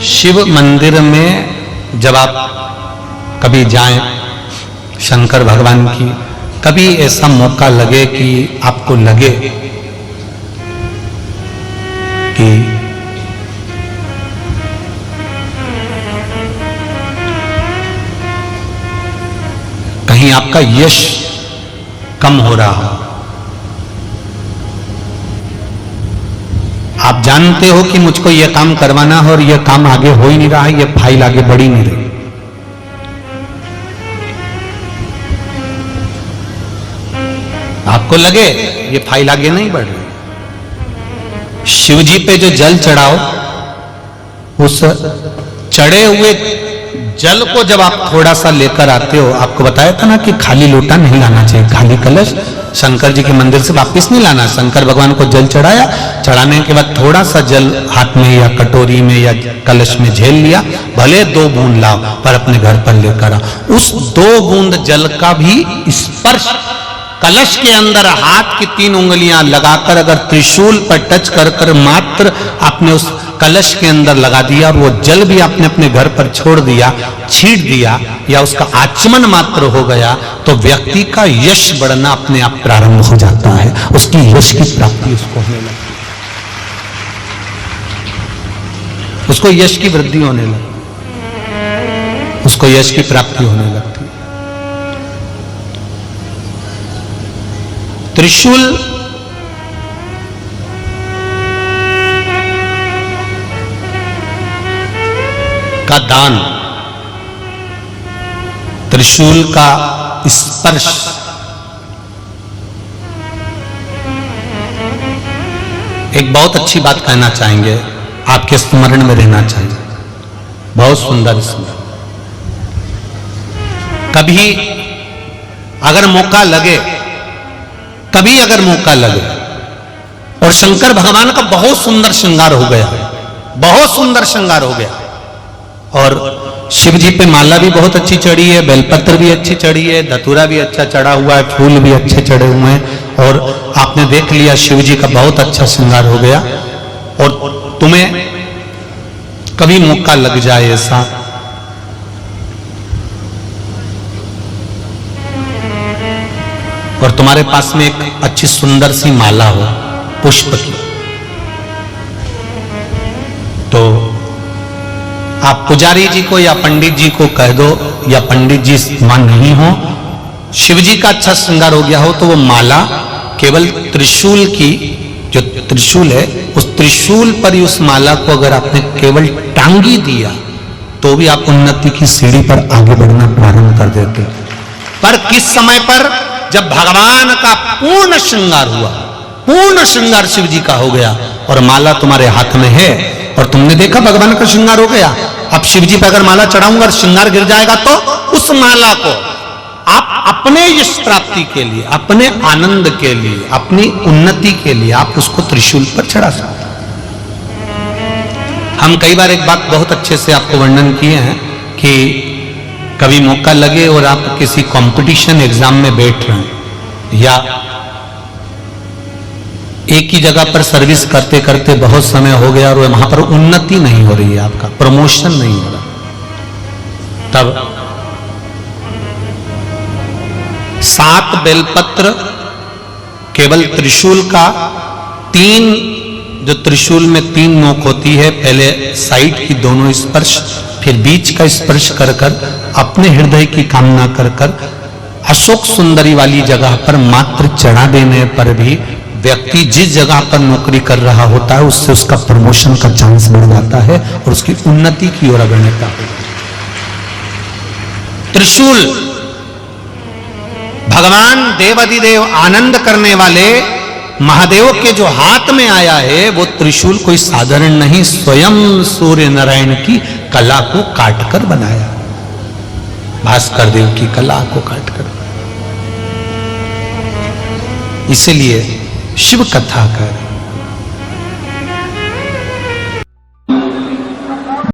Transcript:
शिव मंदिर में जब आप कभी जाएं, शंकर भगवान की, कभी ऐसा मौका लगे कि आपको लगे कि कहीं आपका यश कम हो रहा हो, आप जानते हो कि मुझको यह काम करवाना है और यह काम आगे हो ही नहीं रहा है, यह फाइल आगे बढ़ ही नहीं रही, आपको लगे ये फाइल आगे नहीं बढ़ रही, शिव जी पे जो जल चढ़ाओ, उस चढ़े हुए जल को जब आप थोड़ा सा लेकर आते हो, आपको बताया था ना कि खाली लोटा नहीं लाना चाहिए, खाली कलश शंकर जी के मंदिर से वापस नहीं लाना। शंकर भगवान को जल चढ़ाया, चढ़ाने के बाद थोड़ा सा जल हाथ में या कटोरी में या कलश में झेल लिया, भले 2 बूंद लाओ पर अपने घर पर लेकर आओ। उस 2 बूंद जल का भी स्पर्श कलश के अंदर हाथ की 3 उंगलियां लगाकर अगर त्रिशूल पर टच कर कर मात्र आपने उस कलश के अंदर लगा दिया और वो जल भी आपने अपने घर पर छोड़ दिया, छींट दिया या उसका आचमन मात्र हो गया, तो व्यक्ति का यश बढ़ना अपने आप प्रारंभ हो जाता है, उसकी यश की प्राप्ति उसको होने लगती है, उसको यश की वृद्धि होने लगती, उसको यश की प्राप्ति होने लगती है। त्रिशूल का दान, त्रिशूल का स्पर्श, एक बहुत अच्छी बात कहना चाहेंगे, आपके स्मरण में रहना चाहिए, बहुत सुंदर स्मरण। कभी अगर मौका लगे, कभी अगर मौका लगे, और शंकर भगवान का बहुत सुंदर श्रृंगार हो गया, बहुत सुंदर श्रृंगार हो गया, और शिव जी पे माला भी बहुत अच्छी चढ़ी है, बेलपत्र भी अच्छी चढ़ी है, धतूरा भी अच्छा चढ़ा हुआ है, फूल भी अच्छे चढ़े हुए हैं, और आपने देख लिया शिव जी का बहुत अच्छा श्रृंगार हो गया, और तुम्हें कभी मौका लग जाए ऐसा, और तुम्हारे पास में एक अच्छी सुंदर सी माला हो पुष्प की, तो आप पुजारी जी को या पंडित जी को कह दो, या पंडित जी मान नहीं हो, शिव जी का अच्छा श्रृंगार हो गया हो, तो वो माला केवल त्रिशूल की, जो त्रिशूल है उस त्रिशूल पर ही उस माला को अगर आपने केवल टांगी दिया, तो भी आप उन्नति की सीढ़ी पर आगे बढ़ना प्रारंभ कर देते। पर किस समय पर? जब भगवान का पूर्ण श्रृंगार हुआ, पूर्ण श्रृंगार शिव जी का हो गया, और माला तुम्हारे हाथ में है, और तुमने देखा भगवान का श्रृंगार हो गया। अब शिव जी पर अगर माला चढ़ाऊंगा और श्रृंगार गिर जाएगा, तो उस माला को आप अपने यश प्राप्ति के लिए, अपने आनंद के लिए, अपनी उन्नति के लिए आप उसको त्रिशूल पर चढ़ा सकते। हम कई बार एक बात बहुत अच्छे से आपको वर्णन किए हैं कि कभी मौका लगे और आप किसी कंपटीशन एग्जाम में बैठ रहे हैं, या एक ही जगह पर सर्विस करते करते बहुत समय हो गया और वहां पर उन्नति नहीं हो रही है, आपका प्रमोशन नहीं हो रहा, तब 7 बेलपत्र केवल त्रिशूल का, 3 जो त्रिशूल में 3 नोक होती है, पहले साइड की दोनों स्पर्श, फिर बीच का स्पर्श कर कर अपने हृदय की कामना कर कर अशोक सुंदरी वाली जगह पर मात्र चढ़ा देने पर भी व्यक्ति जिस जगह पर नौकरी कर रहा होता है उससे उसका प्रमोशन का चांस बढ़ जाता है और उसकी उन्नति की ओर अग्रसर होता है। त्रिशूल भगवान देवाधिदेव आनंद करने वाले महादेव के जो हाथ में आया है, वो त्रिशूल कोई साधारण नहीं, स्वयं सूर्य नारायण की कला को काटकर बनाया, भास्कर देव की कला को काटकर। इसलिए शिव कथा कर